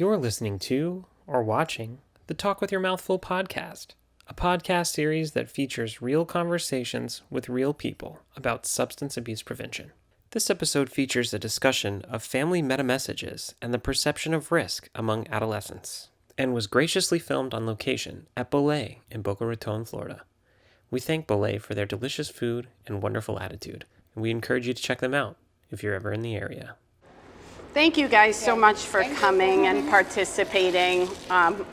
You're listening to, or watching, the Talk With Your Mouth Full podcast, a podcast series that features real conversations with real people about substance abuse prevention. This episode features a discussion of family meta-messages and the perception of risk among adolescents, and was graciously filmed on location at Bolay in Boca Raton, Florida. We thank Bolay for their delicious food and wonderful attitude, and we encourage you to check them out if you're ever in the area. Thank you guys so much for coming and participating.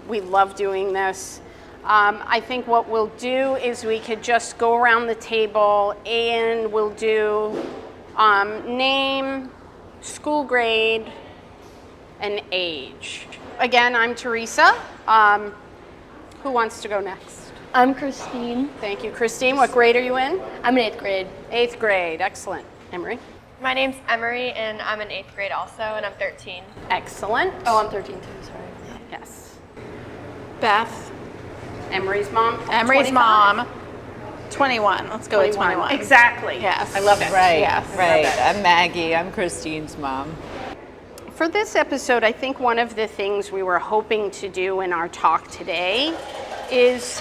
We love doing this. I think what we'll do is we could just go around the table and we'll do name, school grade, and age. Again, I'm Teresa. Who wants to go next? I'm Christine. Thank you, Christine. What grade are you in? I'm in 8th grade. 8th grade. Excellent. Emery? My name's Emery, and I'm in 8th grade also, and I'm 13. Excellent. Oh, I'm 13 too, sorry. Yes. Beth. Emery's mom? Emery's 25. mom. 21. Let's go with 21. Exactly. Yes. I love it. Right, Yes. right. I'm Maggie. I'm Christine's mom. For this episode, I think one of the things we were hoping to do in our talk today is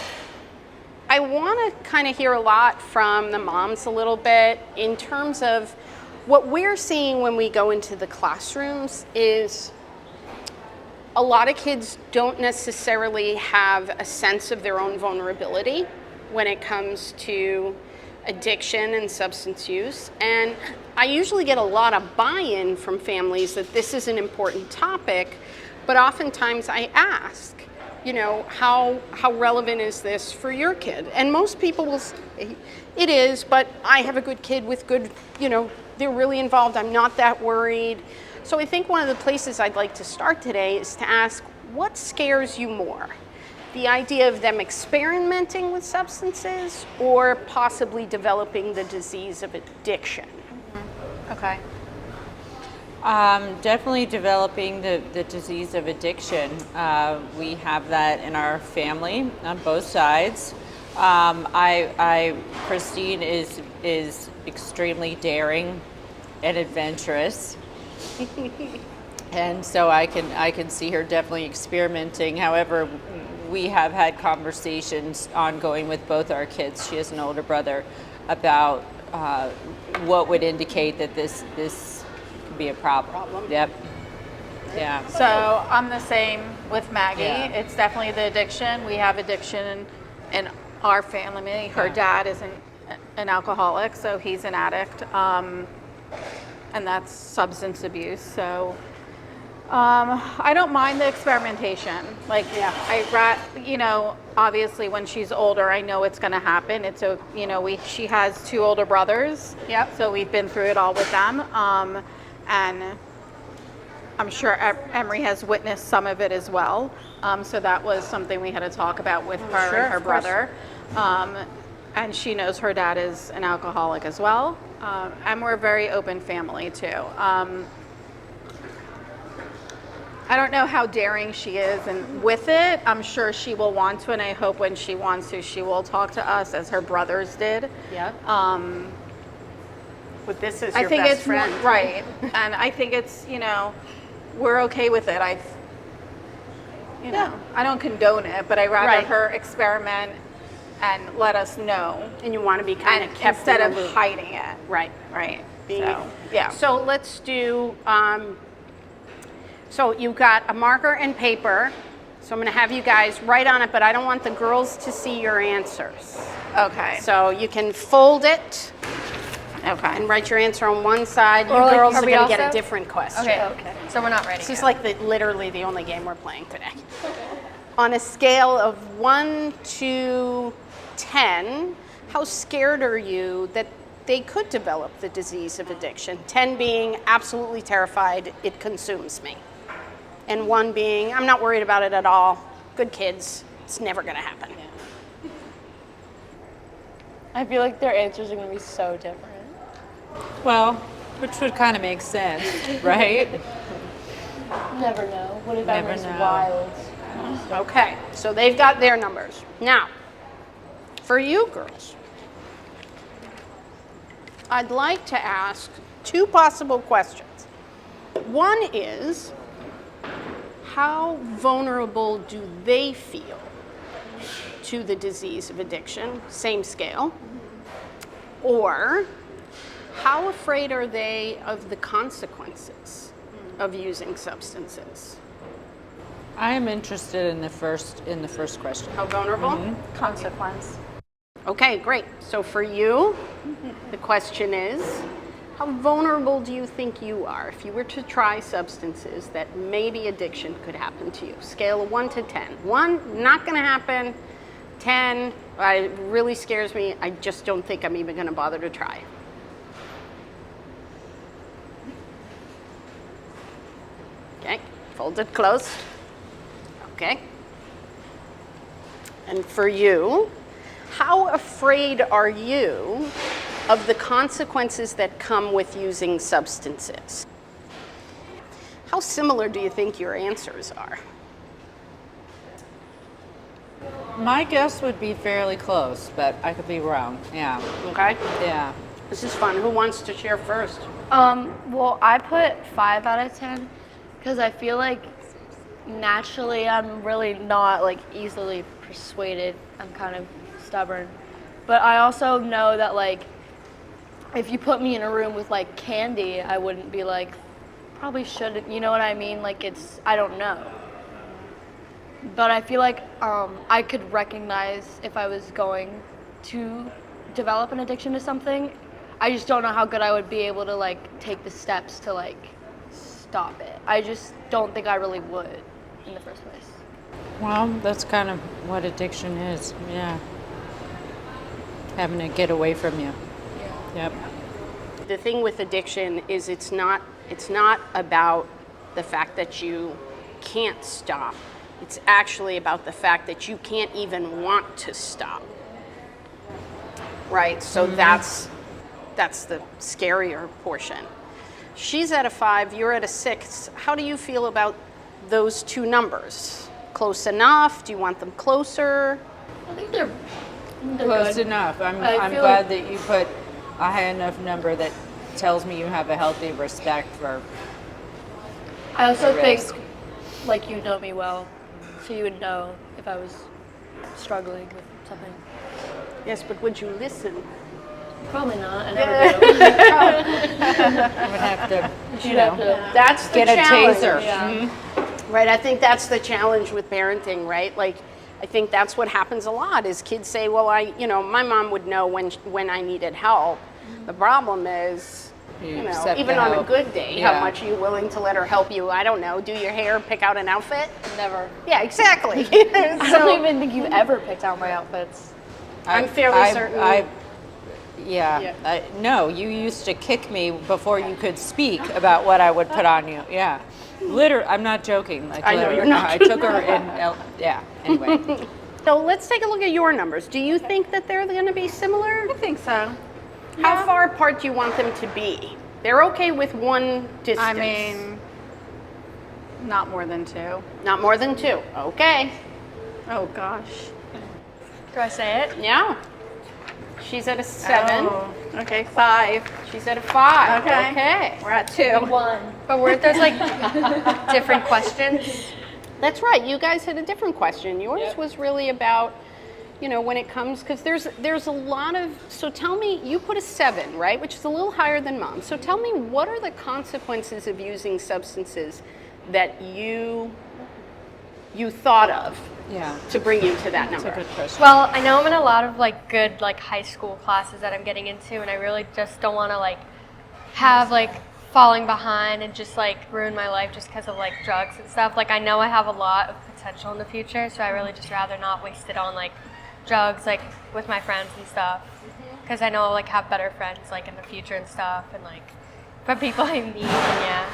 I want to kind of hear a lot from the moms a little bit in terms of what we're seeing when we go into the classrooms is a lot of kids don't necessarily have a sense of their own vulnerability when it comes to addiction and substance use. And I usually get a lot of buy-in from families that this is an important topic, but oftentimes I ask, you know, how relevant is this for your kid? And most people will say, it is, but I have a good kid with good, you know, they're really involved, I'm not that worried. So I think one of the places I'd like to start today is to ask, what scares you more? The idea of them experimenting with substances or possibly developing the disease of addiction? Mm-hmm. Okay. Definitely developing the disease of addiction. We have that in our family on both sides. Christine is extremely daring and adventurous, and so I can see her definitely experimenting. However, we have had conversations ongoing with both our kids. She has an older brother about what would indicate that this could be a problem. Yep. Yeah. So I'm the same with Maggie. Yeah. It's definitely the addiction. We have addiction in our family. Her dad is an alcoholic, so he's an addict, and that's substance abuse. So I don't mind the experimentation. Like, obviously when she's older, I know it's going to happen. It's she has 2 older brothers. Yep. So we've been through it all with them, and I'm sure Emery has witnessed some of it as well. So that was something we had to talk about with her and her brother. And she knows her dad is an alcoholic as well. And we're a very open family too. I don't know how daring she is and with it. I'm sure she will want to, and I hope when she wants to, she will talk to us as her brothers did. Yeah. But this is I your think best it's friend. right. And I think it's, we're okay with it. I don't condone it, but I'd rather Right. her experiment and let us know And you want to be kind and of kept instead in of the loop. hiding it. Right. Right. Being- So, yeah. So let's do, so you've got a marker and paper. So I'm going to have you guys write on it, but I don't want the girls to see your answers. Okay. So you can fold it Okay. and write your answer on one side. You Or, like, girls are are we going to get a also- different question. Okay. So we're not writing This is it. like literally the only game we're playing today. On a scale of 1 to 10, how scared are you that they could develop the disease of addiction? 10 being absolutely terrified, it consumes me. And 1 being, I'm not worried about it at all. Good kids, it's never going to happen. I feel like their answers are going to be so different. Well, which would kind of make sense, right? Never know. What if Never Emery's know. wild? Okay, so they've got their numbers. Now, for you girls, I'd like to ask 2 possible questions. One is, how vulnerable do they feel to the disease of addiction? Same scale. Or how afraid are they of the consequences of using substances? I am interested in the first question. How vulnerable? Consequence. Okay, great. So for you, the question is, how vulnerable do you think you are if you were to try substances that maybe addiction could happen to you? Scale of 1 to 10. 1, not going to happen. 10, it really scares me. I just don't think I'm even going to bother to try. Okay, folded closed. Okay. And for you, how afraid are you of the consequences that come with using substances? How similar do you think your answers are? My guess would be fairly close, but I could be wrong. Yeah. Okay. Yeah. This is fun. Who wants to share first? Well, I put 5 out of 10 because I feel like naturally I'm really not like easily persuaded. I'm kind of stubborn. But I also know that like if you put me in a room with like candy, I wouldn't be like, probably shouldn't, you know what I mean? Like I don't know. But I feel like I could recognize if I was going to develop an addiction to something. I just don't know how good I would be able to like take the steps to like stop it. I just don't think I really would in the first place. Well, that's kind of what addiction is. Yeah. Having it get away from you. Yep. The thing with addiction is it's not about the fact that you can't stop. It's actually about the fact that you can't even want to stop. Right? So that's the scarier portion. She's at a 5, you're at a 6. How do you feel about those two numbers? Close enough? Do you want them closer? I think they're Close good. enough. I'm feel glad that you put a high enough number that tells me you have a healthy respect for. I also the think risk. like you know me well, so you would know if I was struggling with something. Yes, but would you listen? Probably not. I never do. I would have to, You'd have to. That's the get a challenge. taser. Yeah. Right, I think that's the challenge with parenting, right? Like, I think that's what happens a lot is kids say, well, my mom would know when I needed help. The problem is, accept even the on a help. good day, Yeah. how much are you willing to let her help you? I don't know, do your hair, pick out an outfit? Never. Yeah, exactly. I don't even think you've ever picked out my outfits. I'm fairly certain. No, you used to kick me before you could speak about what I would put on you. Yeah. Literally, I'm not joking. Like, I know you're not. I took her in, yeah, anyway. So let's take a look at your numbers. Do you think that they're going to be similar? I think so. How far apart do you want them to be? They're okay with one distance. I mean, not more than 2. Not more than 2. Okay. Oh gosh. Do I say it? Yeah. She's at a 7. Oh, okay, 5. She's at a 5. Okay. Okay. We're at 2. But weren't those like different questions? That's right. You guys had a different question. Yours was really about, when it comes, because there's a lot of, so tell me, you put a 7, right? Which is a little higher than mom. So tell me, what are the consequences of using substances that you thought of to bring you to that number? That's a good question. Well, I know I'm in a lot of like good like high school classes that I'm getting into, and I really just don't want to like have like falling behind and just like ruin my life just because of like drugs and stuff. Like I know I have a lot of potential in the future, so I really just rather not waste it on like drugs like with my friends and stuff, because I know I'll like have better friends like in the future and stuff, and like for people I meet. And yeah.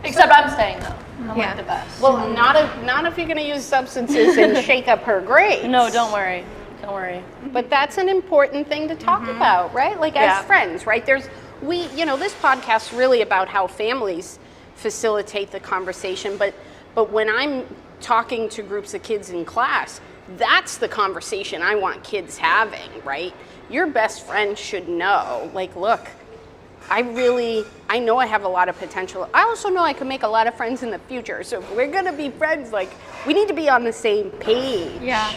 Except I'm staying though. I'm Yeah. like the best. Well, not if you're going to use substances and shake up her grades. No, don't worry. Don't worry. But that's an important thing to talk about, right? Like Yeah. as friends, right? This podcast's really about how families facilitate the conversation, but when I'm talking to groups of kids in class, that's the conversation I want kids having, right? Your best friend should know, like, look, I know I have a lot of potential. I also know I can make a lot of friends in the future. So if we're gonna be friends, like, we need to be on the same page. Yeah.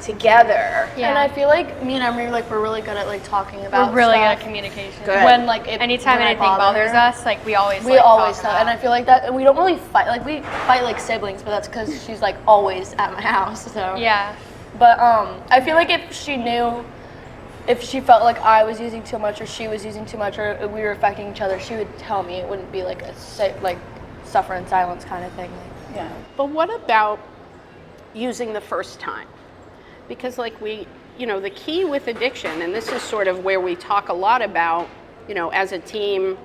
Together. Yeah. And I feel like me and Emery, like, we're really good at like talking about We're really good stuff. at communication. Good. When like Anytime when I anything bother bothers her, us, like we always we like, always talk talk, about and I feel like that. And we don't really fight. Like we fight like siblings, but that's because she's like always at my house. So Yeah. But I feel like if she knew, if she felt like I was using too much or she was using too much or we were affecting each other, she would tell me. It wouldn't be like like suffer in silence kind of thing. Yeah. But what about using the first time? Because like the key with addiction, and this is sort of where we talk a lot about, as a team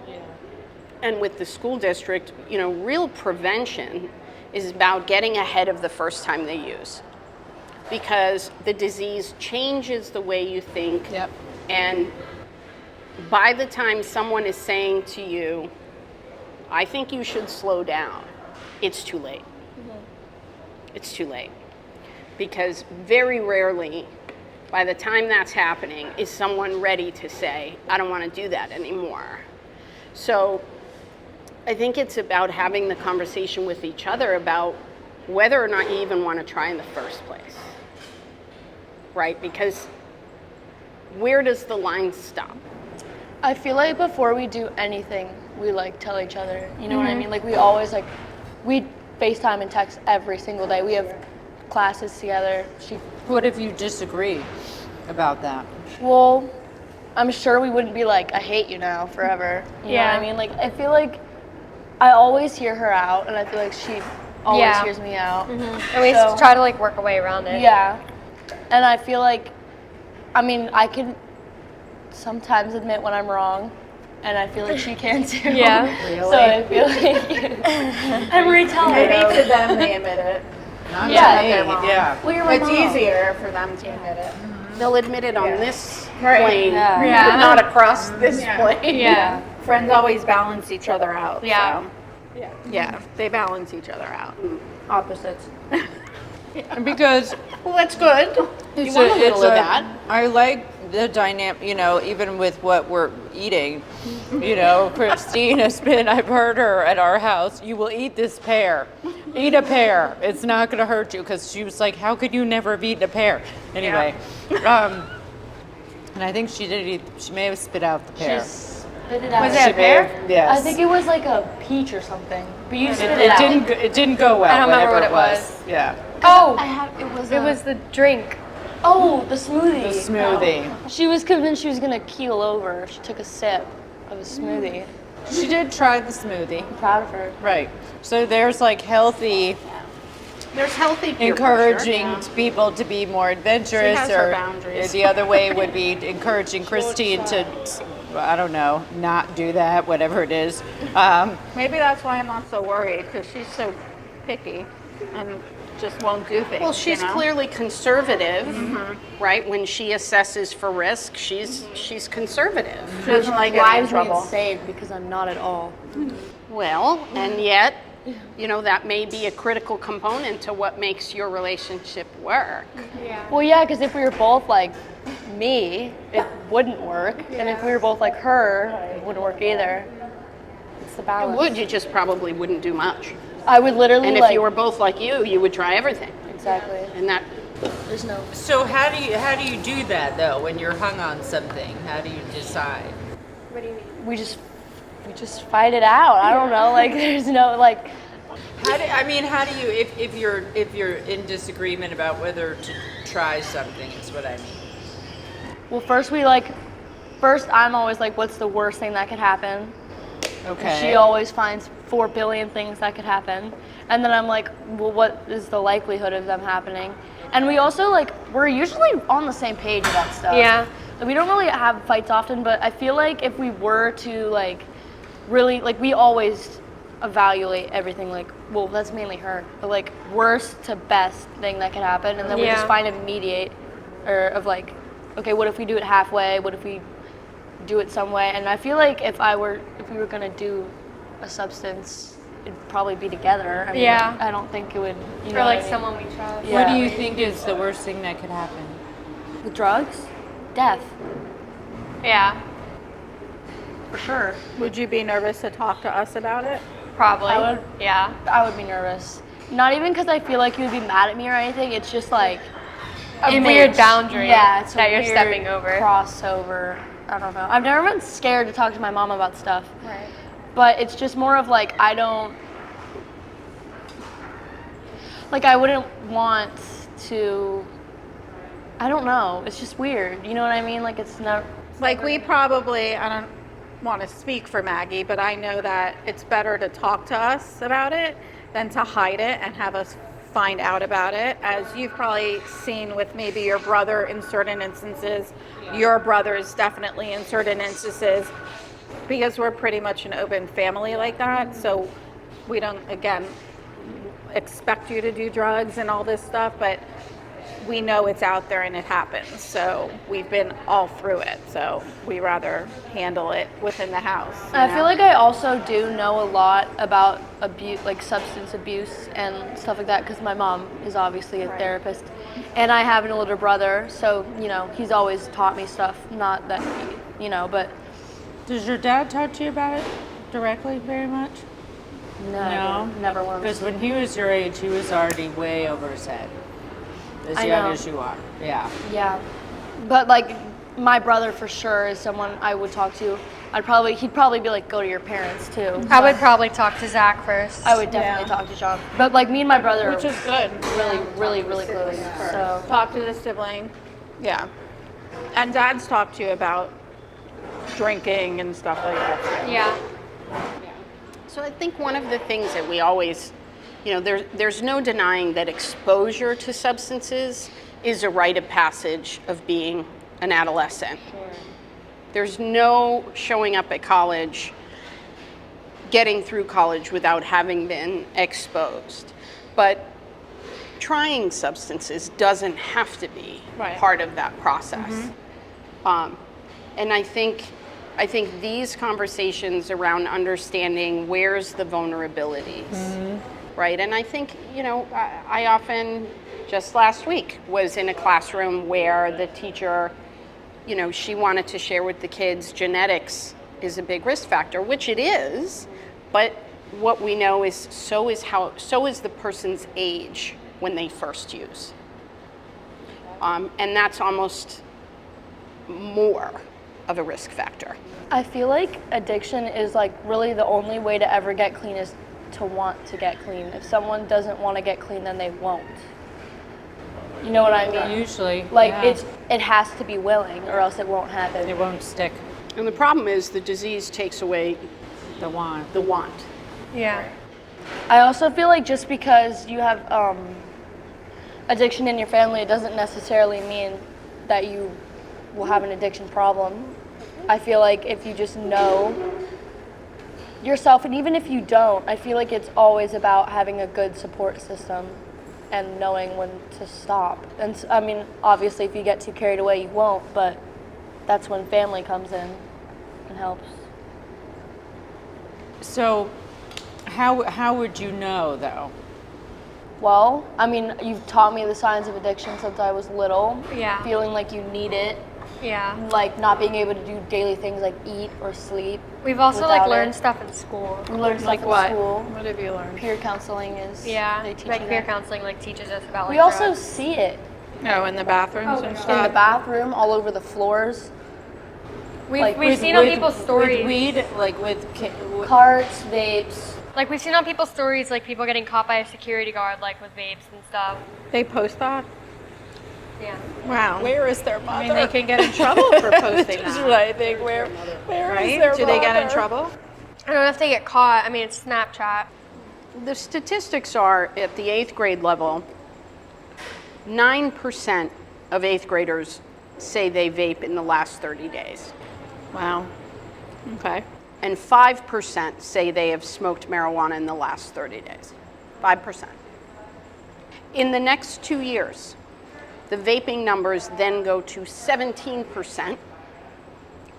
and with the school district, real prevention is about getting ahead of the first time they use. Because the disease changes the way you think. Yep. And by the time someone is saying to you, I think you should slow down, it's too late. It's too late. Because very rarely, by the time that's happening, is someone ready to say, I don't want to do that anymore. So I think it's about having the conversation with each other about whether or not you even want to try in the first place. Right? Because where does the line stop? I feel like before we do anything, we like tell each other. You know what I mean? Like we always we FaceTime and text every single day. We have classes together. What if you disagree about that? Well, I'm sure we wouldn't be like, I hate you now forever. You know what I mean? Like I feel like I always hear her out, and I feel like she always hears me out. And we try to like work our way around it. Yeah. And I feel like, I can sometimes admit when I'm wrong, and I feel like she can too. Yeah. Really? So I feel like Emery, tell her. Maybe to them they admit it. Not Yeah. to me. Yeah. Well, you're my It's mom. easier for them to admit it. They'll admit it on this Right. plane, Yeah. but not across this Yeah. plane. Yeah. Friends always balance each other out. Yeah. So. Yeah. They balance each other out. Opposites. Because Well, that's good. You it's want a little of that. I like the dynamic, even with what we're eating. Christine has been, I've heard her at our house, you will eat this pear. Eat a pear. It's not going to hurt you. Because she was like, how could you never have eaten a pear? Anyway. And I think she did eat, she may have spit out the pear. She spit it out. Was it a pear? Yes. I think it was like a peach or something. But you spit it It out. didn't go well. I don't remember whatever what it was. Yeah. Oh, It it was the drink. the smoothie. The smoothie. She was convinced she was gonna keel over. She took a sip of a smoothie. She did try the smoothie. I'm proud of her. Right. So there's like healthy, There's healthy peer encouraging pressure. people to be more adventurous, She has her or boundaries. the other way would be encouraging Christine to, I don't know, not do that, whatever it is. Maybe that's why I'm not so worried, because she's so picky and just won't do things. Well, she's clearly conservative, right? When she assesses for risk, she's conservative. She doesn't like getting in Drives me trouble. insane because I'm not at all. Well, and yet, that may be a critical component to what makes your relationship work. Well, yeah, because if we were both like me, it wouldn't work. And if we were both like her, it wouldn't work either. It's the It balance. would, you just probably wouldn't do much. I would literally And if like, you were both like you would try everything. exactly. And that, There's no. So how do you do that though when you're hung on something? How do you decide? What do you mean? We just fight it out. I don't know. Like there's no like. How do you if you're in disagreement about whether to try something is what I mean. Well, first I'm always like, what's the worst thing that could happen? Okay. And she always finds 4 billion things that could happen. And then I'm like, well, what is the likelihood of them happening? And we also we're usually on the same page about stuff. Yeah. We don't really have fights often, but I feel like if we were to really, we always evaluate everything well, that's mainly her, but worst to best thing that could happen. And then we just find a mediate of okay, what if we do it halfway? What if we do it some way? And I feel like if we were gonna do a substance, it'd probably be together. I mean, Yeah. I don't think it would. Or like someone we trust. Yeah. What do you think is the worst thing that could happen? With drugs, death. Yeah. for sure. Would you be nervous to talk to us about it? Probably. I would. Yeah. I would be nervous. Not even because I feel like you would be mad at me or anything. It's just like A weird boundary Yeah, it's a that you're weird stepping over. crossover. I don't know. I've never been scared to talk to my mom about stuff. Right. But it's just more of like I wouldn't want to. I don't know. It's just weird. You know what I mean? Like it's not. Like we probably, I don't want to speak for Maggie, but I know that it's better to talk to us about it than to hide it and have us find out about it. As you've probably seen with maybe your brother in certain instances, your brothers definitely in certain instances, because we're pretty much an open family like that. So we don't, again, expect you to do drugs and all this stuff, but we know it's out there and it happens. So we've been all through it. So we rather handle it within the house. I feel like I also do know a lot about abuse, like substance abuse and stuff like that, because my mom is obviously a therapist, and I have an older brother, so he's always taught me stuff. Not that but Does your dad talk to you about it directly very much? no, never once. Because when he was your age, he was already way over his head. As I young know. as you are. Yeah. Yeah, but like my brother for sure is someone I would talk to. He'd probably be like, go to your parents too. I would probably talk to Zach first. I would definitely talk to John. But like me and my brother Which is good. really close. So Talk to the sibling. Yeah. And Dad's talked to you about drinking and stuff like that. Yeah. So I think one of the things that we always, there's no denying that exposure to substances is a rite of passage of being an adolescent. There's no showing up at college, getting through college without having been exposed. But trying substances doesn't have to be part of that process. And I think these conversations around understanding where's the vulnerabilities, right? And I think, I often, just last week, was in a classroom where the teacher, she wanted to share with the kids genetics is a big risk factor, which it is, but what we know is so is the person's age when they first use. And that's almost more of a risk factor. I feel like addiction is like really the only way to ever get clean is to want to get clean. If someone doesn't want to get clean, then they won't. You know what I mean? Usually. Like yeah. it has to be willing, or else it won't happen. It won't stick. And the problem is the disease takes away The want. the want. Yeah. I also feel like just because you have addiction in your family, it doesn't necessarily mean that you will have an addiction problem. I feel like if you just know yourself, and even if you don't, I feel like it's always about having a good support system and knowing when to stop. And I mean, obviously if you get too carried away, you won't, but that's when family comes in and helps. So how would you know though? Well, I mean, you've taught me the signs of addiction since I was little. Yeah. Feeling like you need it, Yeah. like not being able to do daily things like eat or sleep. We've also Without learned it. stuff in school. We learn stuff Like in what? school. What have you learned? Peer counseling is. Yeah. They teach Like you peer that. counseling teaches us about We like also drugs. see it Oh, in the bathrooms and in the stuff. bathroom, all over the floors, We've with- seen on people's With stories. weed, like with carts, vapes. Like we've seen on people's stories, like people getting caught by a security guard, like with vapes and stuff. They post that? Yeah. Wow. where is their mother? I mean, they can get in trouble for posting That's that. what I think. Where is Right? their Do they get in mother? trouble? I don't know if they get caught. I mean, it's Snapchat. The statistics are at the 8th grade level, 9% of 8th graders say they vape in the last 30 days. Wow. Okay. And 5% say they have smoked marijuana in the last 30 days. 5%. In the next 2 years, the vaping numbers then go to 17%,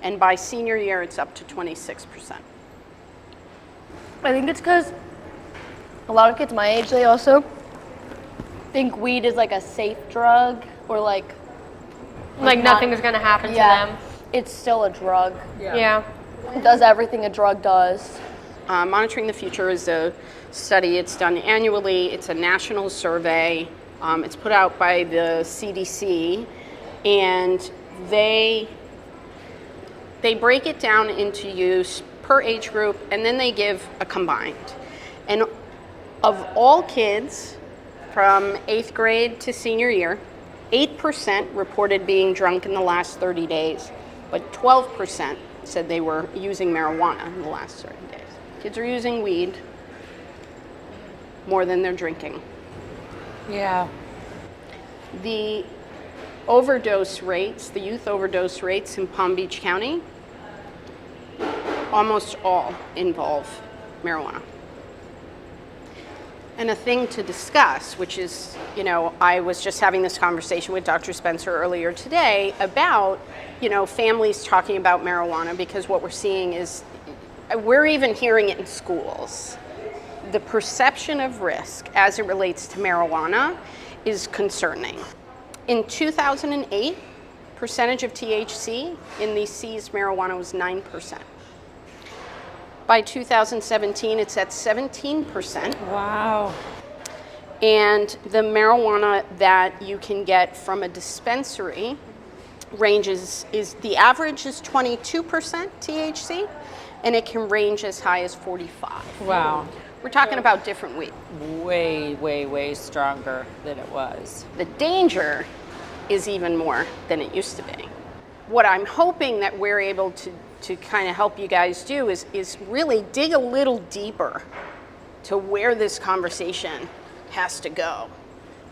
and by senior year, it's up to 26%. I think it's because a lot of kids my age, they also think weed is like a safe drug, or Like not- nothing's gonna happen to them. it's still a drug. Yeah. does everything a drug does. Monitoring the Future is a study. It's done annually. It's a national survey. It's put out by the CDC, and they break it down into use per age group, and then they give a combined. And of all kids from 8th grade to senior year, 8% reported being drunk in the last 30 days, but 12% said they were using marijuana in the last 30 days. Kids are using weed more than they're drinking. Yeah. The overdose rates, the youth overdose rates in Palm Beach County, almost all involve marijuana. And a thing to discuss, which is, I was just having this conversation with Dr. Spencer earlier today about, families talking about marijuana, because what we're seeing is, we're even hearing it in schools. The perception of risk as it relates to marijuana is concerning. In 2008, percentage of THC in the seized marijuana was 9%. By 2017, it's at 17%. Wow. And the marijuana that you can get from a dispensary ranges, the average is 22% THC, and it can range as high as 45. Wow. We're talking about different weed. Way, way, way stronger than it was. The danger is even more than it used to be. What I'm hoping that we're able to kind of help you guys do is really dig a little deeper to where this conversation has to go,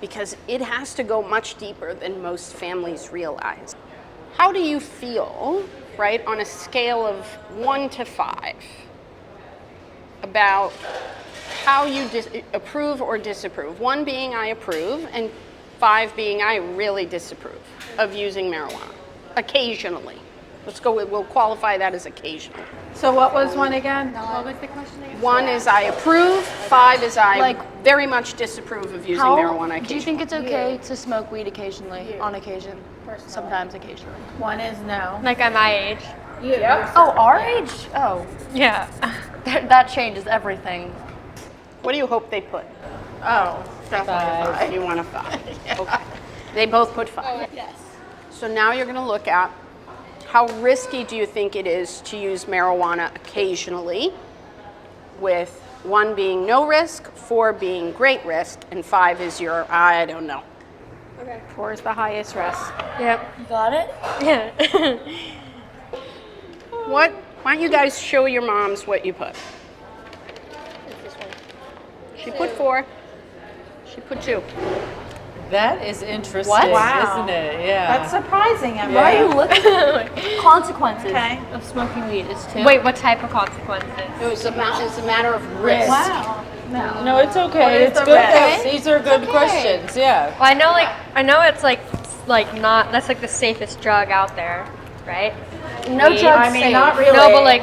because it has to go much deeper than most families realize. How do you feel, right, on a scale of 1 to 5 about how you approve or disapprove? 1 being I approve, and 5 being I really disapprove of using marijuana, occasionally. We'll qualify that as occasional. So what was one again? What was the question again? 1 is I approve, 5 is I very much disapprove of using marijuana occasionally. Do you think it's okay to smoke weed occasionally, on occasion, sometimes occasionally? One is no. Like at my age. Oh, our age? Oh, Yeah. that changes everything. What do you hope they put? Oh, definitely 5. You want a 5. Okay. They both put 5. Yes. So now you're going to look at how risky do you think it is to use marijuana occasionally, with 1 being no risk, 4 being great risk, and 5 is your, I don't know. 4 is the highest risk. Yep. Got it? Yeah. Why don't you guys show your moms what you put? She put 4. She put 2. That is interesting, Wow. isn't it? Yeah. That's surprising. Yeah. Why are you looking? Consequences Okay. of smoking weed is 2. Wait, what type of consequences? It's a matter of risk. Wow. No. No, it's okay. is It's the good. risk? These are good questions. Yeah. Well, I know it's like not, that's like the safest drug out there, right? No Weed. drugs I mean, safe. not really. No, but like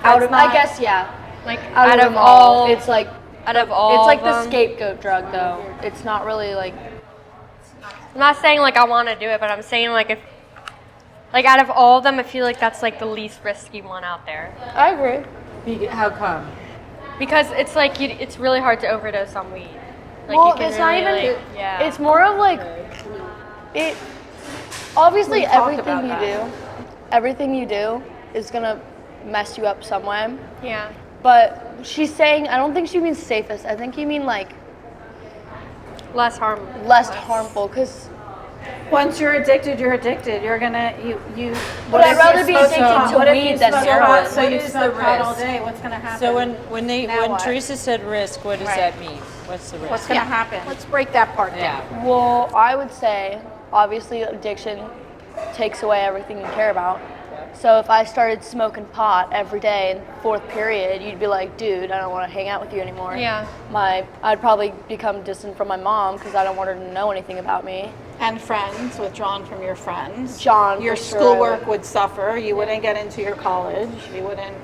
Out of, not- I guess, yeah. like Out of all, it's like out of all it's like of the them. scapegoat drug though. It's not really like I'm not saying like I want to do it, but I'm saying like if like out of all of them, I feel like that's like the least risky one out there. I agree. How come? Because it's like it's really hard to overdose on weed. Like Well, you can it's not really, even. like, yeah. It's more of like it. Obviously, We talked everything you do is gonna mess you up some way. yeah. But she's saying, I don't think she means safest. I think you mean like Less harm. less harmful. Cause Once you're addicted, you're addicted. You're gonna you. But I'd rather be addicted to What if you weed than smoke heroin. pot, so What you is smoke the pot all risk? day? What's gonna happen? So when Now what? Teresa said risk, what does that mean? What's the risk? What's gonna happen? Let's break that part down. Yeah. Well, I would say, obviously, addiction takes away everything you care about. So if I started smoking pot every day in 4th period, you'd be like, dude, I don't want to hang out with you anymore. Yeah. I'd probably become distant from my mom because I don't want her to know anything about me. And friends, withdrawn from your friends. John, Your for sure. schoolwork would suffer. You wouldn't get into your college. You wouldn't.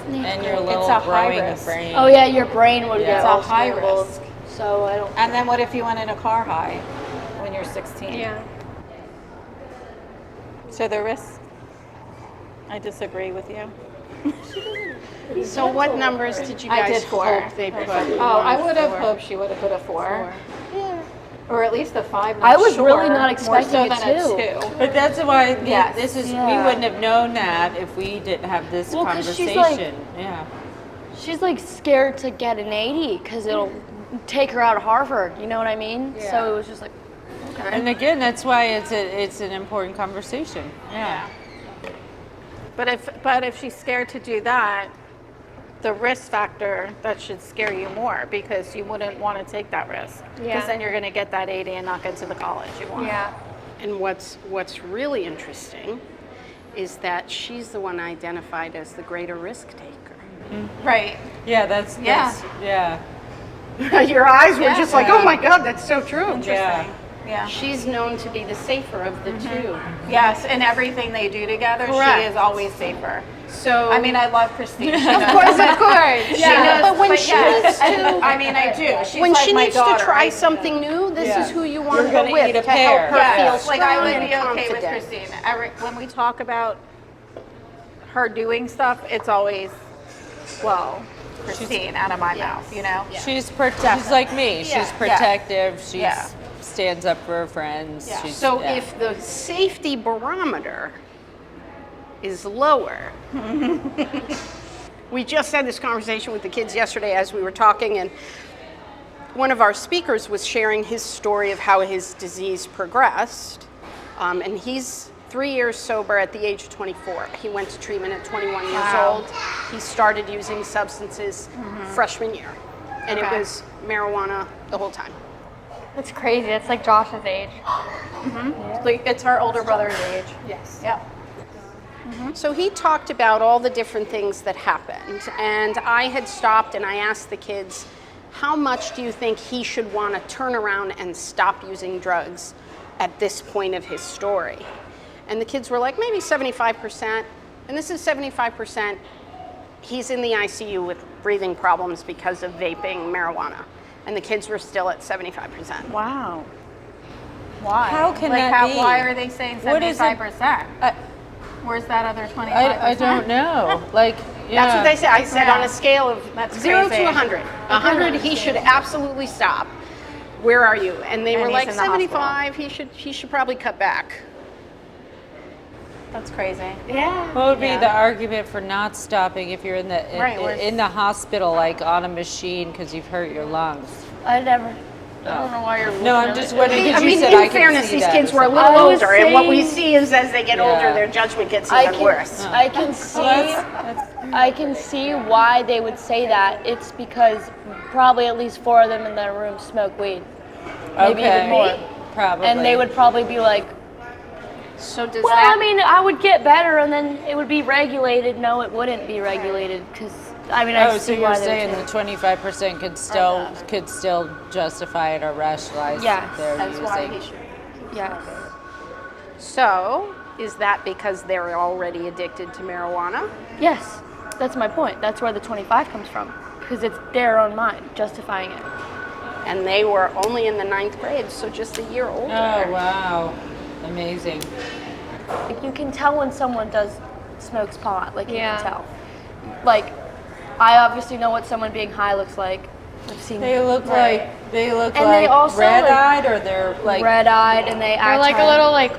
And your It's little a high growing risk. brain. Oh yeah, your brain would Yeah. get It's a all high scrambled. risk. So I don't. And then what if you went in a car high when you're 16? Yeah. So the risk. I disagree with you. So what numbers did you I guys did 4. hope they put? Oh, I would have 4. hoped she would have put a 4. Yeah. Or at least a 5. I was really sure. not More expecting so a than 2. a 2. But that's why Yes. this is. We Yeah. wouldn't have known that if we didn't have this 'Cause she's conversation. like- yeah. She's like scared to get an 80 because it'll take her out of Harvard. You know what I mean? So it was just like, okay. And again, that's why it's an important conversation. Yeah. But if she's scared to do that, the risk factor, that should scare you more because you wouldn't want to take that risk. Because Yeah. then you're going to get that 80 and not get to the college you want. Yeah. And what's really interesting is that she's the one identified as the greater risk taker. Right. Yeah. That's Yeah. yeah. Your eyes were just like, Yeah. oh my God, that's so true. Yeah. Yeah. She's known to be the safer of the two. Yes, and everything they do together, Correct. she is always safer. So I mean, I love Christine. She knows of course. Yeah, But when she yes. needs to, I mean, I do. She's when like she my needs daughter. to try something new, this Yeah. is who you want You're her gonna with eat a to help pear. her Yes, feel like strong I would and be okay with confident. Christine. When we talk about her doing stuff, it's always, well, Christine out of my mouth, you know? She's like me. She's protective. She Yeah. stands up for her friends. Yeah. She's, So yeah. if the safety barometer is lower, we just had this conversation with the kids yesterday as we were talking, and one of our speakers was sharing his story of how his disease progressed, and he's 3 years sober at the age of 24. He went to treatment at 21 years Wow. old. He started using substances freshman year, and it Okay. was marijuana the whole time. It's crazy. It's like Josh's age. Like, it's her older brother's age. Yes. Yep. So he talked about all the different things that happened, and I had stopped and I asked the kids, how much do you think he should want to turn around and stop using drugs at this point of his story? And the kids were like, maybe 75%. And this is 75%. He's in the ICU with breathing problems because of vaping marijuana. And the kids were still at 75%. Wow. Why? How can that be? Why are they saying What is it? 75%? Where's that other 25%? I don't know. Like, yeah. That's what they said. I said on a scale of That's 0 crazy. to 100. 100, he should absolutely stop. Where are you? And they And were he's like in the 75. He should probably cut back. That's crazy. Yeah. What would be the argument for not stopping if you're in the Right, where's- in the hospital, like on a machine because you've hurt your lungs? I never. I don't know why you're. No, I'm just wondering because I mean, you said in I can fairness, see these that kids or were a something. little I was older, and what we saying- see is as they get older, Yeah. their judgment gets I even can, worse. I can see. I can see why they would say that. It's because probably at least 4 of them in that room smoke weed, maybe Okay. even more. Probably. And they would probably be like, So does well, that? I mean, I would get better, and then it would be regulated. No, it wouldn't be regulated because I mean, I Oh, so see you're why they saying would the say 25% could still justify it or rationalize Yes. their That's why using. he should. it. Yeah. So is that because they're already addicted to marijuana? Yes, that's my point. That's where the 25 comes from because it's their own mind justifying it. And they were only in the 9th grade, so just a year older. Oh wow, amazing. Like, you can tell when someone smokes pot. Like you Yeah. can tell. Like, I obviously know what someone being high looks like. I've seen They look Right. like they look And like they also, like, red-eyed, or they're like red-eyed, and they They're act like a high. little like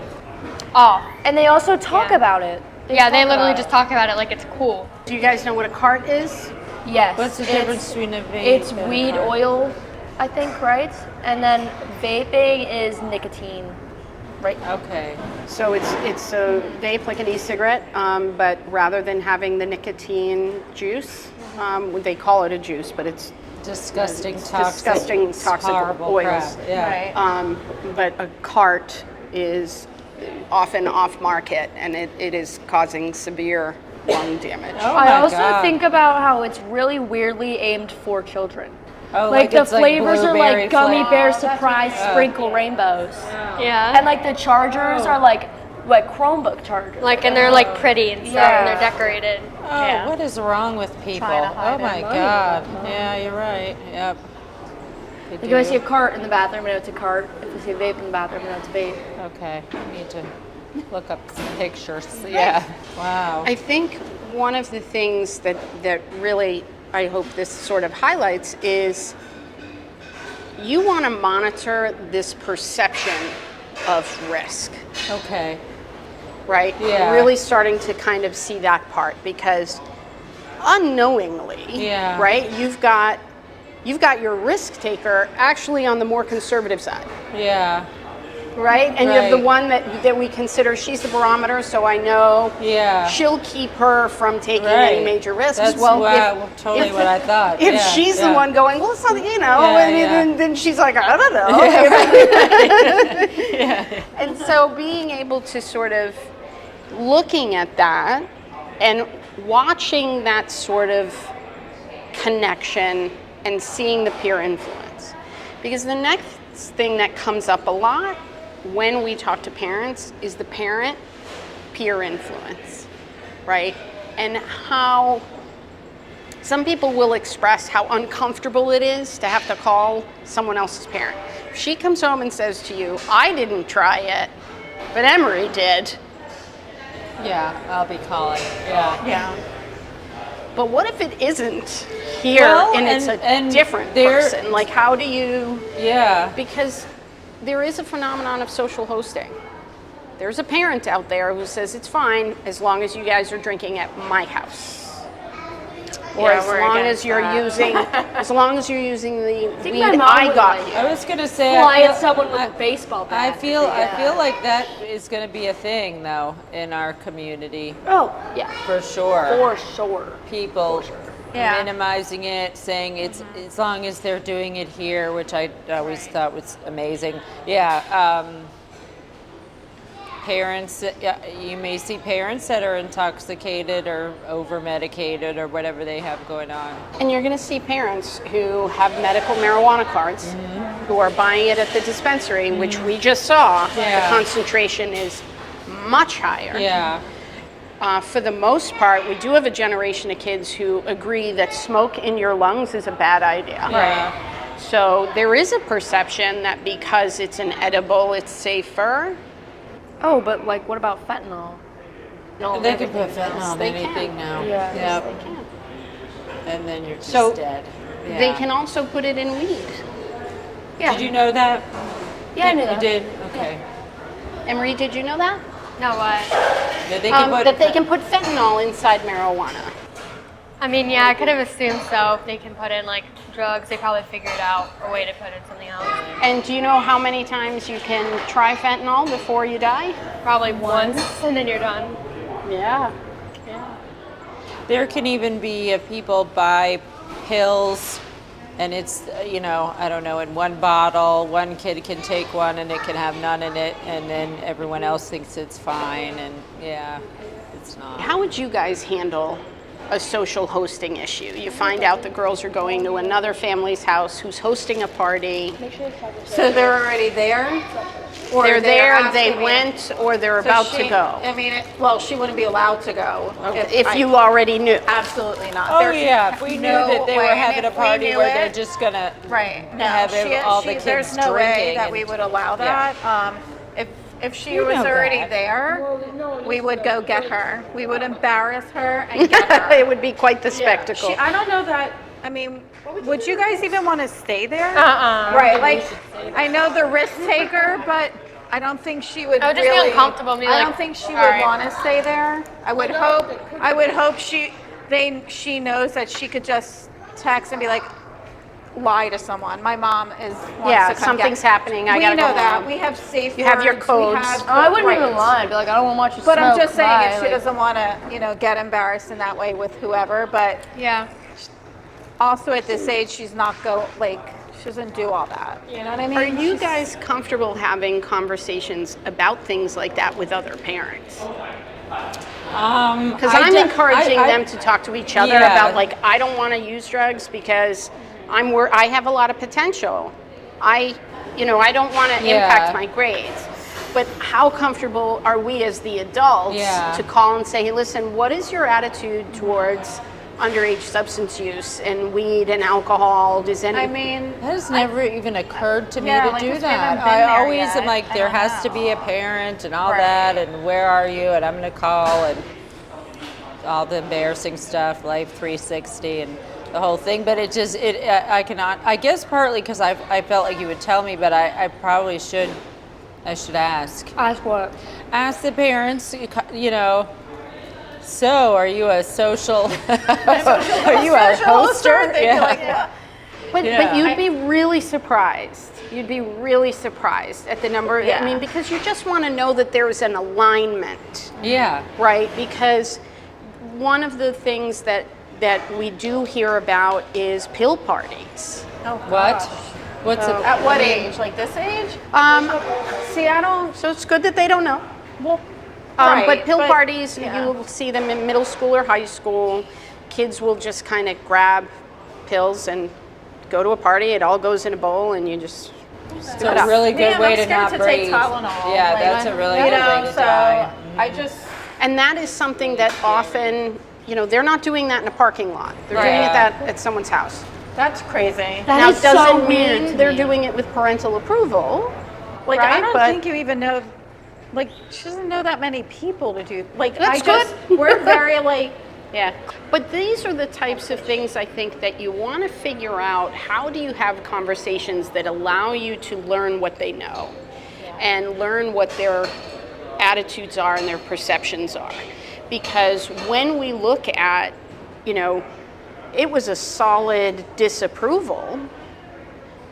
off. And they also talk Yeah. about it. Yeah, they talk literally about just it. talk about it like it's cool. Do you guys know what a cart is? Yes. What's the it's- difference between a vape? It's and a weed cart? oil, I think, right? And then vaping is nicotine, right? Okay. So it's a vape like an e-cigarette, but rather than having the nicotine juice, they call it a juice, but it's Disgusting, It's toxic, disgusting, toxic horrible oils. crap. Yeah. Right. but a cart is often off market, and it is causing severe lung damage. Oh I my also God. think about how it's really weirdly aimed for children. Oh, Like the it's like flavors are blueberry like gummy flavor. bear surprise sprinkle rainbows. Yeah. And like the chargers are like Chromebook chargers. Like, and they're like pretty and stuff, Yeah. and they're decorated. Oh, Yeah. what is wrong with people? Trying to hide Oh my it. God. Yeah, you're right. Yep. Could Like if I do. see a cart in the bathroom, I know it's a cart. If I see a vape in the bathroom, I know it's a vape. Okay, I need to look up some pictures. Yeah. Wow. I think one of the things that really, I hope this sort of highlights is you want to monitor this perception of risk, Okay. right? Yeah. Really starting to kind of see that part, because unknowingly, Yeah. right, you've got your risk taker actually on the more conservative side. Yeah. Right? And you have the Right. one that we consider, she's the barometer, so I know Yeah. she'll keep her from taking any Right. major risks. That's totally what I thought. If Yeah, she's the yeah. one going, well, it's not, you know, Yeah, and yeah. then she's like, I don't know. And so being able to sort of looking at that and watching that sort of connection and seeing the peer influence. Because the next thing that comes up a lot when we talk to parents is the parent peer influence, right? And how some people will express how uncomfortable it is to have to call someone else's parent. If she comes home and says to you, I didn't try it, but Emery did. Yeah, I'll be calling. Yeah. Yeah. But what if it isn't here Well, and it's and a different there- person? Like, how do you... Yeah. Because there is a phenomenon of social hosting. There's a parent out there who says it's fine as long as you guys are drinking at my house. Or Yeah, as we're long against as you're that. using the think weed my mom I would got let you. I was gonna say. Fly I at someone with I- a baseball I bat. feel like that is going to be a thing though in our community Oh, yeah. for sure. For sure. People Yeah. minimizing it, saying it's as long as they're doing it here, which I always thought was amazing. Yeah. Parents, you may see parents that are intoxicated or over medicated or whatever they have going on. And you're going to see parents who have medical marijuana cards who are buying it at the dispensary, which we just saw. Yeah. The concentration is much higher. Yeah. For the most part, we do have a generation of kids who agree that smoke in your lungs is a bad idea. Yeah. So there is a perception that because it's an edible, it's safer. Oh, but like, what about fentanyl? No, They can put fentanyl in They anything can. now. Yeah. Yep. They can. And then you're just So dead. Yeah. They can also put it in weed. Yeah. Did you know that? Yeah, I knew You that. did? Okay. Emery, did you know that? No, what? That they can put That they can put fentanyl inside marijuana. I mean, yeah, I could have assumed so. If they can put in like drugs, they probably figured out a way to put in something else. And do you know how many times you can try fentanyl before you die? Probably once, and then you're done. Yeah. There can even be people buy pills, and it's, I don't know, in one bottle, one kid can take one and it can have none in it, and then everyone else thinks it's fine, and yeah, it's not. How would you guys handle a social hosting issue? You find out the girls are going to another family's house who's hosting a party. So they're already there? Or They're there, asking they me- went, or they're So about she- to go. I mean, she wouldn't be allowed to go. If you already knew. Absolutely not. Oh There's yeah, if we knew no that they were way. And having a if we party knew where they're it- just gonna Right. No, have all the kids there's no way drinking that and- we would allow Yeah. that. If she You was know already that. there, we would go get her. We would embarrass her and get her. It would be quite the spectacle. I don't know that. I mean, would you guys even want to stay there? Uh-uh. Right. Like, I know the risk taker, but I don't think she would. I would just be really, uncomfortable, be I like, don't think she all would right. want to stay there. I would hope she knows that she could just text and be like, lie to someone. My mom wants Yeah, to come something's get. happening, I we gotta know go that. home. We have safe. You have your words, codes. We have, Oh, I wouldn't even right. lie. I'd be like, I don't want to watch you But I'm smoke. just saying, Bye. if she Like, doesn't want to, get embarrassed in that way with whoever, but Yeah. also at this age, she's not she doesn't do all that. You know what I mean? Are you guys comfortable having conversations about things like that with other parents? Because I'm encouraging them to talk to each other Yeah. about, like, I don't want to use drugs because I have a lot of potential. I don't want to Yeah. impact my grades. But how comfortable are we as the adults Yeah. to call and say, hey, listen, what is your attitude towards underage substance use and weed and alcohol. Does any? I mean, That has never even occurred to me Yeah, to like, do 'cause we that. haven't been I there always yet. am like, I there don't has to be a know. parent and all Right. that, and where are you? And I'm going to call, and all the embarrassing stuff, Life 360, and the whole thing. But I cannot. I guess partly because I felt like you would tell me, but I probably should. I should ask. Ask what? Ask the parents. So, are you a social? Are you a hoster? Yeah. But Yeah. you'd be really surprised. You'd be really surprised at the number. I Yeah. mean, because you just want to know that there's an alignment, Yeah. right? Because one of the things that we do hear about is pill parties. oh, What? gosh. What's a? At what age? Like this age? See, I don't. So it's good that they don't know. Well, But right, pill parties, yeah. you'll see them in middle school or high school. Kids will just kind of grab pills and go to a party. It all goes in a bowl, and you just It's a really good Man, way I'm to scared not to breathe. take Tylenol. Yeah, Like, that's a really you good know, way to so die. I just. And that is something that often, they're not doing that in a parking lot. They're doing Right. it that at someone's house. That's crazy. That Now, is it doesn't so weird mean to they're me. doing it with parental approval. Like, right? I don't But- think you even know. Like, she doesn't know that many people to do. Like, That's we're very like. Yeah. But these are the types of things I think that you want to figure out. How do you have conversations that allow you to learn what they know and learn what their attitudes are and their perceptions are? Because when we look at, it was a solid disapproval,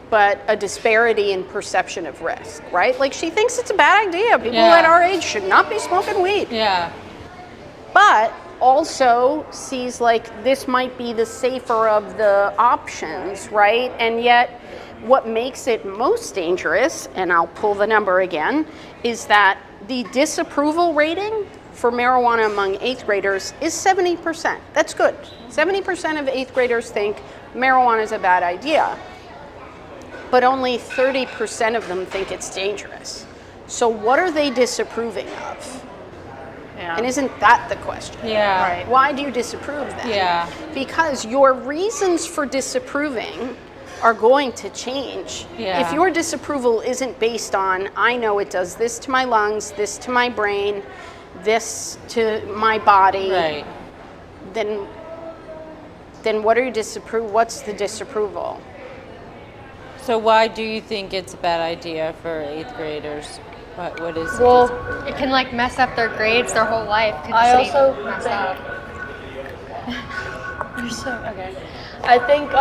but a disparity in perception of risk, right? Like, she thinks it's a bad idea. People Yeah. at our age should not be smoking weed. Yeah. But also sees like this might be the safer of the options, right? And yet what makes it most dangerous, and I'll pull the number again, is that the disapproval rating for marijuana among 8th graders is 70%. That's good. 70% of 8th graders think marijuana is a bad idea, but only 30% of them think it's dangerous. So what are they disapproving of? Yeah. And isn't that the question? Yeah. Right. Why do you disapprove then? Yeah. Because your reasons for disapproving are going to change. Yeah. If your disapproval isn't based on, I know it does this to my lungs, this to my brain, this to my body, Right. then what are you what's the disapproval? So why do you think it's a bad idea for 8th graders? What is it? Well, it can like mess up their grades, their whole life. Could I just be also messed think- up. You're so okay. I think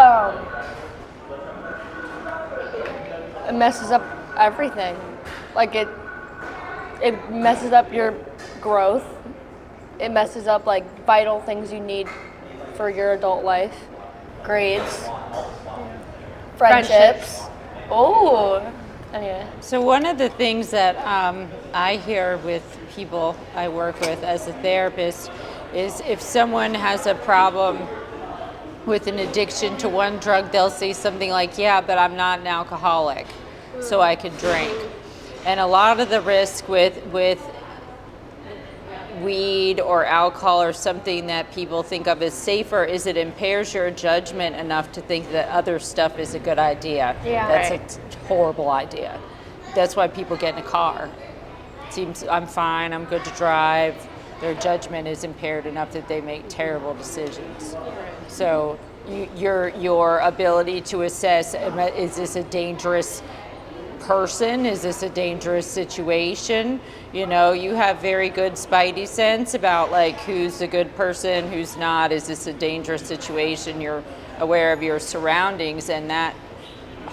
it messes up everything. Like it messes up your growth. It messes up like vital things you need for your adult life. Grades. Friendships. Oh. Anyway. So one of the things that I hear with people I work with as a therapist is if someone has a problem with an addiction to one drug, they'll say something like, yeah, but I'm not an alcoholic, so I could drink. And a lot of the risk with weed or alcohol or something that people think of as safer is it impairs your judgment enough to think that other stuff is a good idea. Yeah. That's a horrible idea. That's why people get in a car. It seems I'm fine, I'm good to drive. Their judgment is impaired enough that they make terrible decisions. So your ability to assess, is this a dangerous person? Is this a dangerous situation? You have very good spidey sense about like who's a good person, who's not. Is this a dangerous situation? You're aware of your surroundings, and that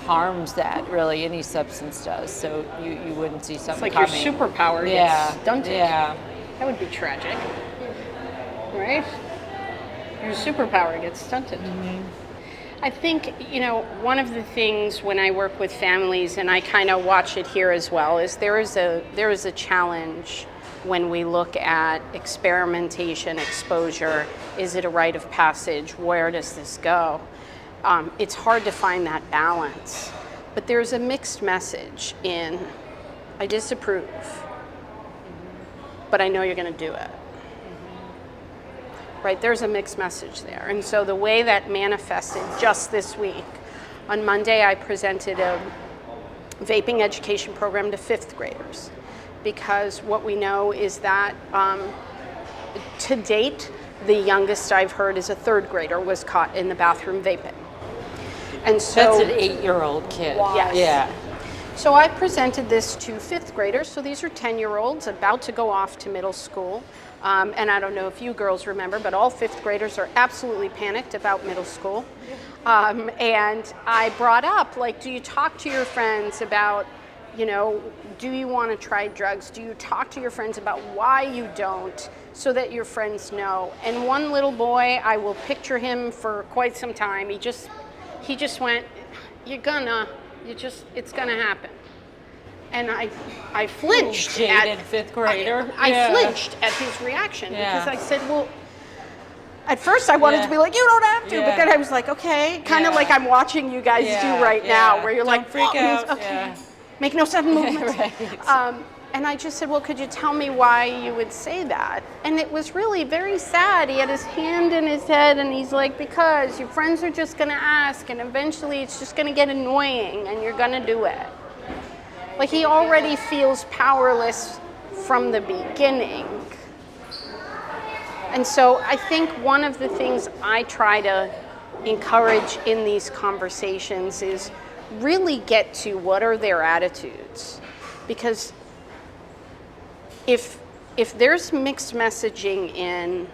harms that really any substance does. So you wouldn't see something It's like coming. your superpower Yeah. gets stunted. Yeah. That would be tragic, right? Your superpower gets stunted. I think, one of the things when I work with families, and I kind of watch it here as well, is there is a challenge when we look at experimentation, exposure. Is it a rite of passage? Where does this go? It's hard to find that balance. But there's a mixed message in, I disapprove, but I know you're going to do it. right? There's a mixed message there. And so the way that manifested just this week, on Monday I presented a vaping education program to 5th graders, because what we know is that to date, the youngest I've heard is a 3rd grader was caught in the bathroom vaping. And so That's an 8-year-old kid. Yes. Yeah. So I presented this to 5th graders. So these are 10-year-olds about to go off to middle school. And I don't know if you girls remember, but all 5th graders are absolutely panicked about middle school. And I brought up, like, do you talk to your friends about, do you want to try drugs? Do you talk to your friends about why you don't, so that your friends know? And one little boy, I will picture him for quite some time. He just went, it's gonna happen. And I flinched. Jaded 5th grader. I flinched at his reaction because I said, well, at first I wanted Yeah. to be like, you don't have to, Yeah. but then I was like, okay, kind of Yeah. like I'm watching you guys do right now, where you're Don't like, freak "Oh, out. okay, Yeah. make no sudden movements. Right. And I just said, well, could you tell me why you would say that? And it was really very sad. He had his hand in his head and he's like, because your friends are just gonna ask and eventually it's just gonna get annoying and you're gonna do it. Like, he already feels powerless from the beginning. And so I think one of the things I try to encourage in these conversations is really get to what are their attitudes. Because if there's mixed messaging in,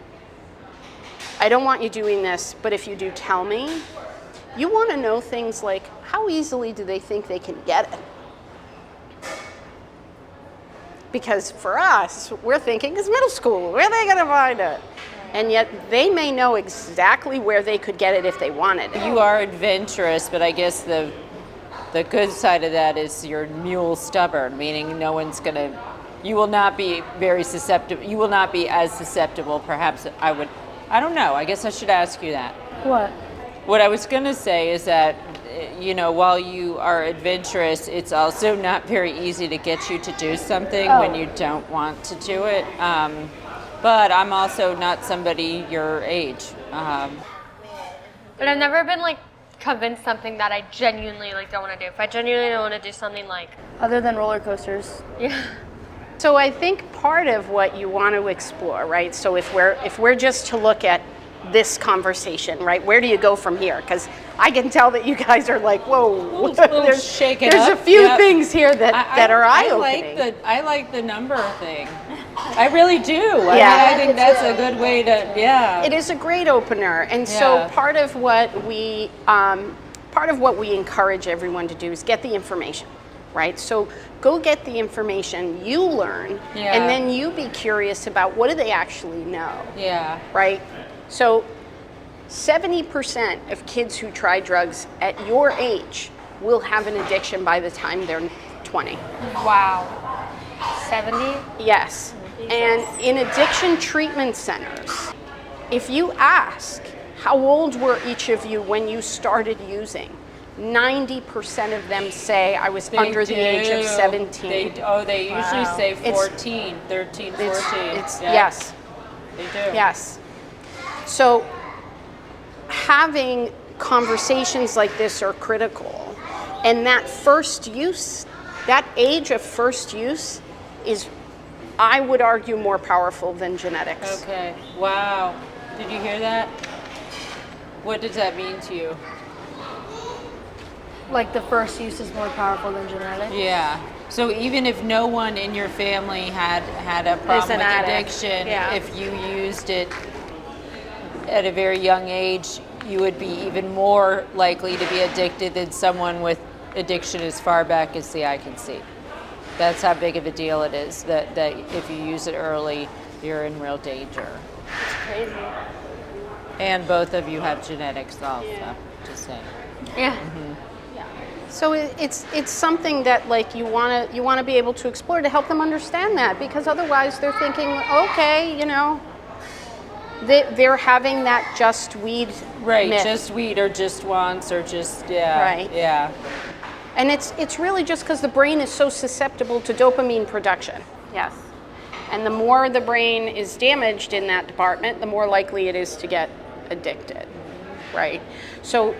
I don't want you doing this, but if you do, tell me, you want to know things like, how easily do they think they can get it? Because for us, we're thinking, it's middle school, where are they going to find it? And yet they may know exactly where they could get it if they wanted it. You are adventurous, but I guess the good side of that is you're mule stubborn, meaning you will not be very susceptible. You will not be as susceptible, perhaps. I don't know. I guess I should ask you that. What? What I was going to say is that, while you are adventurous, it's also not very easy to get you to do something when you don't want to do it. But I'm also not somebody your age. But I've never been convinced something that I genuinely don't want to do. If I genuinely don't want to do something Other than roller coasters. yeah. So I think part of what you want to explore, right? So if we're just to look at this conversation, right? Where do you go from here? Because I can tell that you guys are like, whoa, there's a few things here that are eye-opening. I like the number thing. I really do. Yeah. I think that's a good way to, It is a great opener, and so part of what we encourage everyone to do is get the information, right? So go get the information, you learn, and then you be curious about what do they actually know. Yeah. Right? So 70% of kids who try drugs at your age will have an addiction by the time they're 20. Wow. 70? Yes. And in addiction treatment centers, if you ask, how old were each of you when you started using? 90% of them say I was under the age of 17. They usually say 14, 13, 14. Yes. They do. Yes. So having conversations like this are critical. And that first use, that age of first use is, I would argue, more powerful than genetics. Okay. Wow. Did you hear that? What does that mean to you? The first use is more powerful than genetics? Yeah. So even if no one in your family had a problem with addiction, if you used it at a very young age, you would be even more likely to be addicted than someone with addiction as far back as the eye can see. That's how big of a deal it is, that if you use it early, you're in real danger. It's crazy. And both of you have genetics also, just saying. Yeah. So it's something that you want to be able to explore to help them understand that, because otherwise they're thinking, okay, they're having that just weed myth. Just weed or just once or just Right. Yeah. And it's really just because the brain is so susceptible to dopamine production. Yes. And the more the brain is damaged in that department, the more likely it is to get addicted, right? So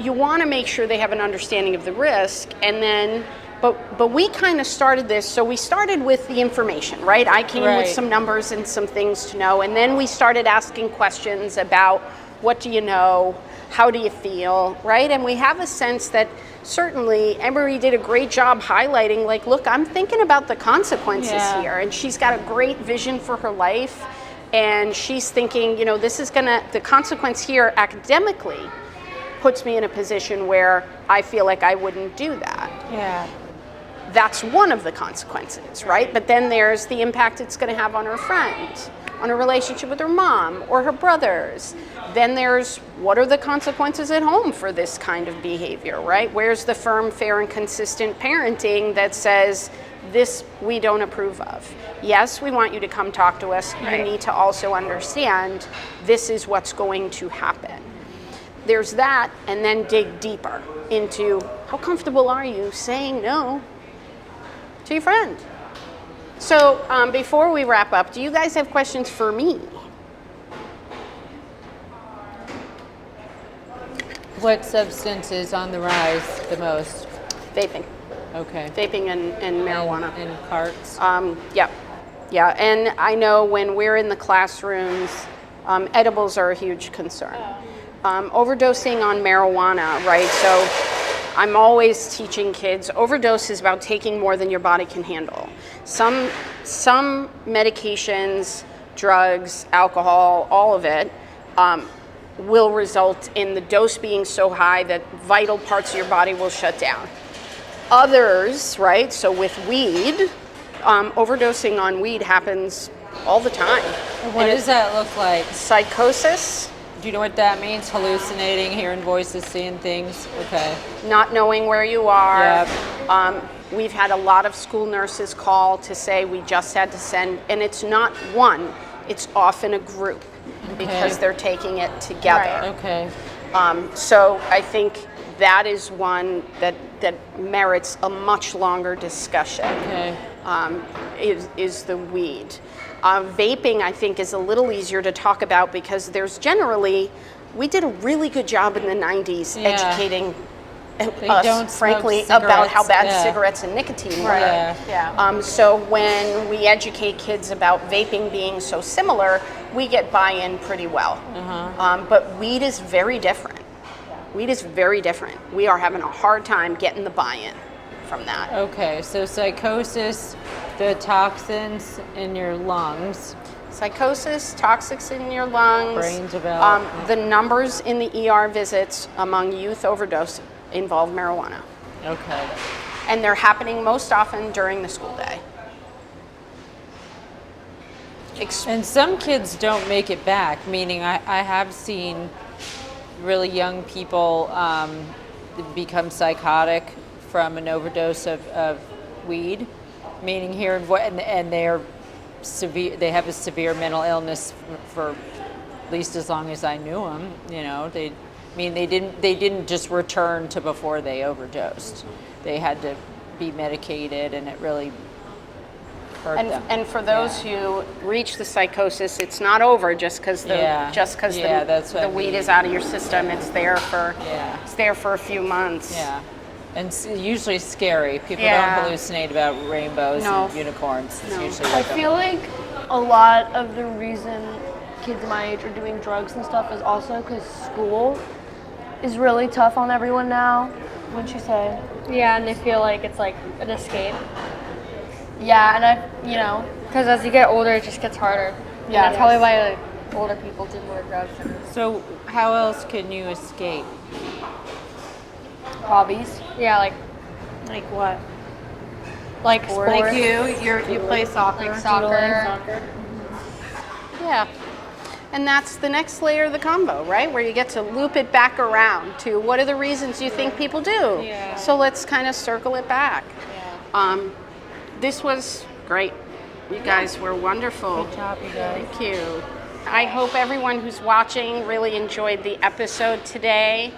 you want to make sure they have an understanding of the risk, and then, but we kind of started this, so we started with the information, right? I came with some numbers and some things to know, and then we started asking questions about what do you know, how do you feel, right? And we have a sense that certainly Emery did a great job highlighting, like, look, I'm thinking about the consequences here, and she's got a great vision for her life, and she's thinking, you know, this is the consequence here academically puts me in a position where I feel like I wouldn't do that. Yeah. That's one of the consequences, right? But then there's the impact it's going to have on her friends, on her relationship with her mom or her brothers. Then there's what are the consequences at home for this kind of behavior, right? Where's the firm, fair, and consistent parenting that says this we don't approve of? Yes, we want you to come talk to us. You need to also understand this is what's going to happen. There's that, and then dig deeper into how comfortable are you saying no to your friend? So before we wrap up, do you guys have questions for me? What substance is on the rise the most? Vaping. Okay. Vaping and marijuana. And carts? Yeah, and I know when we're in the classrooms, edibles are a huge concern. Overdosing on marijuana, right? So I'm always teaching kids, overdose is about taking more than your body can handle. Some medications, drugs, alcohol, all of it, will result in the dose being so high that vital parts of your body will shut down. Others, right, so with weed, overdosing on weed happens all the time. What does that look like? Psychosis. Do you know what that means? Hallucinating, hearing voices, seeing things? Okay. Not knowing where you are. Yep. We've had a lot of school nurses call to say we just had to send, and it's not one, it's often a group because they're taking it together. Okay. So I think that is one that merits a much longer discussion. Okay. Is the weed. Vaping, I think, is a little easier to talk about because there's generally, we did a really good job in the 90s educating us, frankly, about how bad cigarettes and nicotine were. So when we educate kids about vaping being so similar, we get buy-in pretty well. But weed is very different. Weed is very different. We are having a hard time getting the buy-in from that. Okay, so psychosis, the toxins in your lungs. Psychosis, toxics in your lungs. Brain development. The numbers in the ER visits among youth overdose involve marijuana. Okay. And they're happening most often during the school day. And some kids don't make it back, meaning I have seen really young people become psychotic from an overdose of weed, meaning hearing and they're severe. They have a severe mental illness for at least as long as I knew them. You know, they didn't just return to before they overdosed. They had to be medicated, and it really hurt them. And for those who reach the psychosis, it's not over just because the weed is out of your system. It's there for a few months. Yeah. And it's usually scary. People don't hallucinate about rainbows and unicorns. It's usually I feel like a lot of the reason kids my age are doing drugs and stuff is also because school is really tough on everyone now, wouldn't you say? Yeah, and they feel like it's like an escape. Yeah, and because as you get older, it just gets harder. Yeah, and that's probably why like, older people do more drugs. So how else can you escape? hobbies. Yeah, like what? like Sports. sports. Like you play soccer. Like soccer. Yeah. And that's the next layer of the combo, right? Where you get to loop it back around to what are the reasons you think people do. Yeah. So let's kind of circle it back. Yeah. This was great. You guys were wonderful. Good job, you guys. Thank you. I hope everyone who's watching really enjoyed the episode today.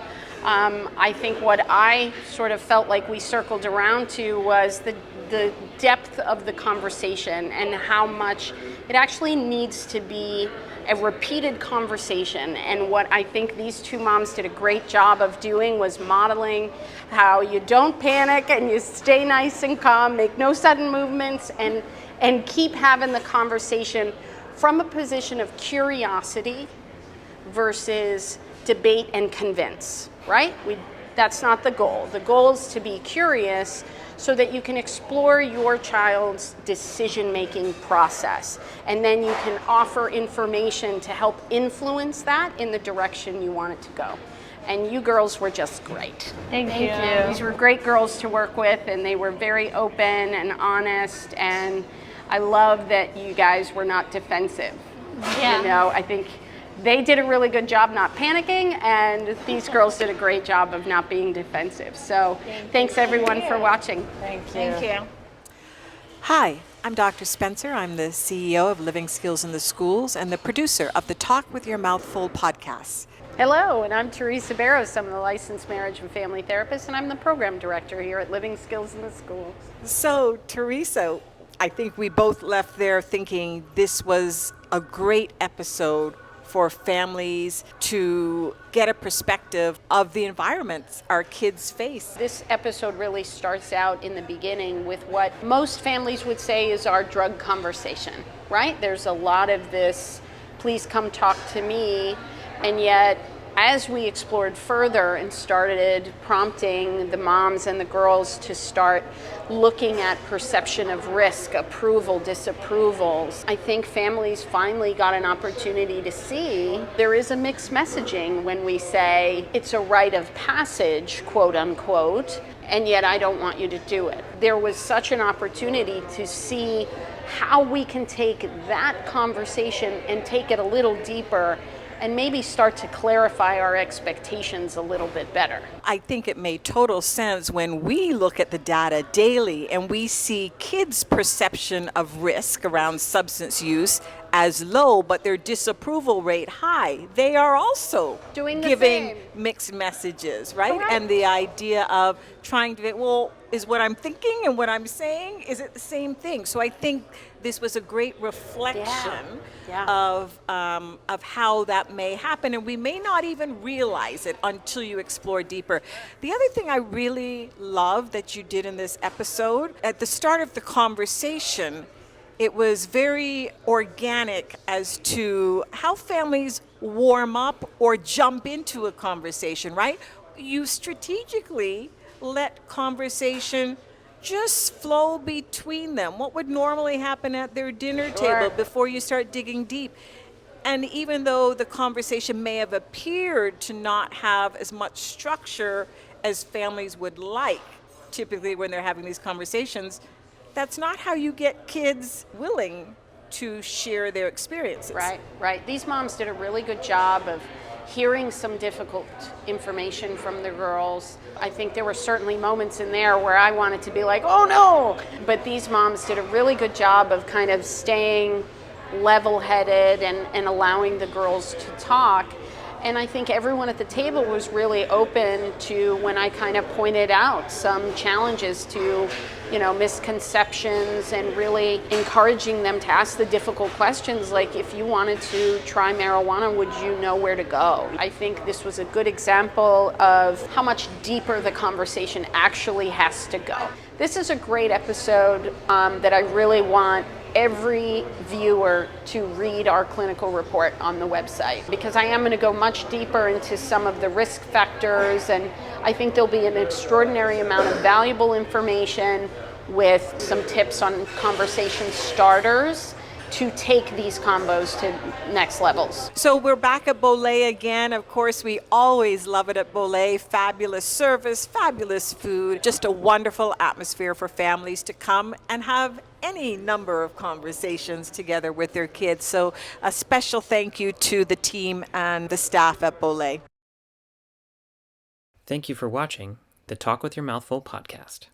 I think what I sort of felt like we circled around to was the depth of the conversation and how much it actually needs to be a repeated conversation. And what I think these two moms did a great job of doing was modeling how you don't panic and you stay nice and calm, make no sudden movements, and keep having the conversation from a position of curiosity versus debate and convince, right? That's not the goal. The goal is to be curious so that you can explore your child's decision-making process. And then you can offer information to help influence that in the direction you want it to go. And you girls were just great. Thank you. These were great girls to work with, and they were very open and honest, and I love that you guys were not defensive. Yeah. You know, I think they did a really good job not panicking, and these girls did a great job of not being defensive. So thanks everyone for watching. Thank you. Thank you. Hi, I'm Dr. Spencer. I'm the CEO of Living Skills in the Schools and the producer of the Talk with Your Mouth Full podcast. Hello, and I'm Teresa Barros. I'm the licensed marriage and family therapist, and I'm the program director here at Living Skills in the Schools. So, Teresa, I think we both left there thinking this was a great episode for families to get a perspective of the environments our kids face. This episode really starts out in the beginning with what most families would say is our drug conversation, right? There's a lot of this, please come talk to me, and yet as we explored further and started prompting the moms and the girls to start looking at perception of risk, approval, disapprovals, I think families finally got an opportunity to see there is a mixed messaging when we say it's a rite of passage, quote unquote, and yet I don't want you to do it. There was such an opportunity to see how we can take that conversation and take it a little deeper and maybe start to clarify our expectations a little bit better. I think it made total sense when we look at the data daily and we see kids' perception of risk around substance use as low, but their disapproval rate high. They are also Doing the giving same. mixed messages, right? Correct. And the idea of trying to, well, is what I'm thinking and what I'm saying, is it the same thing? So I think this was a great reflection of how that may happen, and we may not even realize it until you explore deeper. The other thing I really love that you did in this episode, at the start of the conversation, it was very organic as to how families warm up or jump into a conversation, right? You strategically let conversation just flow between them. What would normally happen at their dinner table before you start digging deep? And even though the conversation may have appeared to not have as much structure as families would like, typically when they're having these conversations, that's not how you get kids willing to share their experiences. Right. These moms did a really good job of hearing some difficult information from the girls. I think there were certainly moments in there where I wanted to be like, oh no! But these moms did a really good job of kind of staying level-headed and allowing the girls to talk. And I think everyone at the table was really open to when I kind of pointed out some challenges to, misconceptions, and really encouraging them to ask the difficult questions like, if you wanted to try marijuana, would you know where to go? I think this was a good example of how much deeper the conversation actually has to go. This is a great episode that I really want every viewer to read our clinical report on the website, because I am going to go much deeper into some of the risk factors, and I think there'll be an extraordinary amount of valuable information with some tips on conversation starters to take these combos to next levels. So we're back at Bolay again. Of course, we always love it at Bolay. Fabulous service, fabulous food, just a wonderful atmosphere for families to come and have any number of conversations together with their kids. So a special thank you to the team and the staff at Bolay. Thank you for watching the Talk with Your Mouth Full podcast.